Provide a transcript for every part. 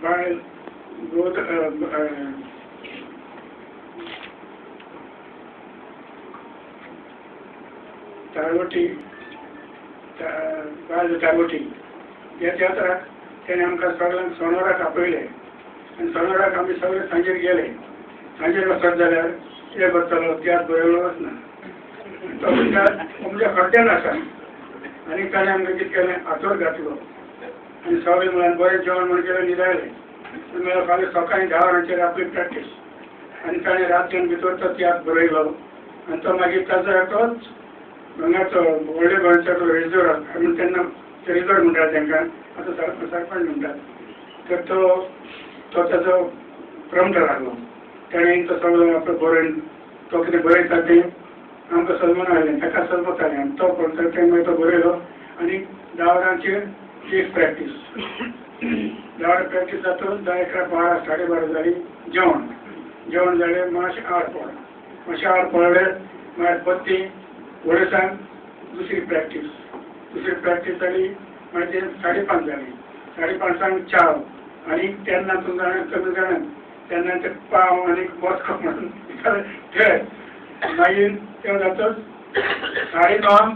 Bye गोद ताळवटी bye ताळवटी या तियात्राक तेणे आमकां सगळ्यांक सोनोराक आपयले आनी सोनोराक आमी सगळे सांजेर गेले. सांजेर वचत जाल्यार कितें करतलो तियात्र बरयलो वचना तो म्हणजे हड्ड्यान आसा आनी ताणें आमकां कितें केलें हातोर घातलो आनी सगळे म्हळ्यार बरें जेवण म्हण केलें न्हिदयलें. म्हळ्यार फाल्यां सकाळीं 10 वरांचेर आपली प्रॅक्टीस आनी ताणें रातच्यान भितर तो तियात्र बरयलो आनी तो मागीर ताचो एकटोच हांगाचो व्हडले गोंयचो रेजोर आसा आमी तेन्ना रेजोर म्हणटात तांकां आतां सरपंच म्हणटात. तर तो ताचो प्रमोटर आहलो. ताणें तो सगळो आपलो बरोवन तो कितें बरयता तें आमकां सलमान हाडलें ताका सलमतालें आनी तो करता तें मागीर तो बरयलो आनी 10 वरांचेर एक प्रॅक्टीस 10 वरां प्रॅक्टीस जातून 10, 11, 12, 12:30 जाली जेवण जालें मातशें आड पडलें मागीर पत्ती वडयसान दुसरी प्रॅक्टीस जाली मागीर ती 5:30 जाली 5:30 चाव आनी तेन्ना तूं कमी जाणा तेन्ना ते पाव आनी बसको म्हणून खेळ मागीर ते जातच 9:30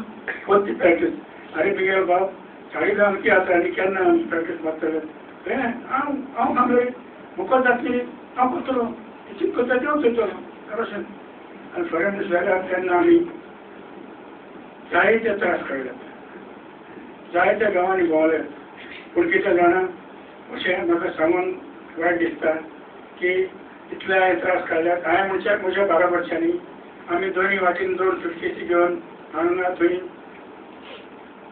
पत्ती प्रॅक्टीस आरे बिगेल बाब 9:30 की आसा आनी केन्ना प्रॅक्टीस मारतले हांव सांगलें मुखार जातली हांव करतलो चिंत करता तें चलतलो अशें आनी फरें दीस जाल्यार तेन्ना आमी जायते त्रास काडल्यात जायत्या गांवांनी भोंवले पूण कितें जाणा अशें म्हाका सांगून वायट दिसता की इतले हांवें त्रास काडल्यात. हांवें म्हज्या बाराबरच्यांनी आमी दोनूय वाटेन 2 सुटकेसी घेवन हांगा थंय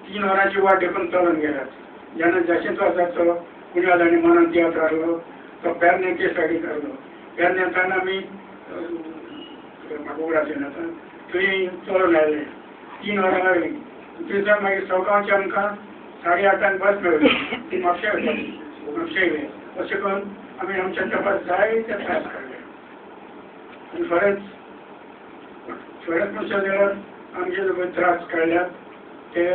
3 वरांची वाट देखून चलून गेल्यात. जेन्ना जशेंचो आसा तो पुण्याक आनी मनान तियात्र आहलो तो पेरनेचे सायडीक आहलो. पेरनेंतल्यान आमी म्हाका उगडाचें आतां थंय चलून आयले 3 वरां लागली. थंयसान मागीर सकाळचें आमकां 8:30 बस मेळ्ळी ती म्हापशा येयलें. अशें करून आमी आमच्या तेंपार जायते त्रास काडले आनी खरेंच म्हणशें जाल्यार आमचे जो त्रास काडल्यात ते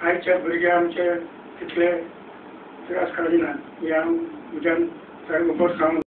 आयच्या भुरगे आमचे तितले त्रास काडिनात हें हांव म्हज्यान सारको सांगूं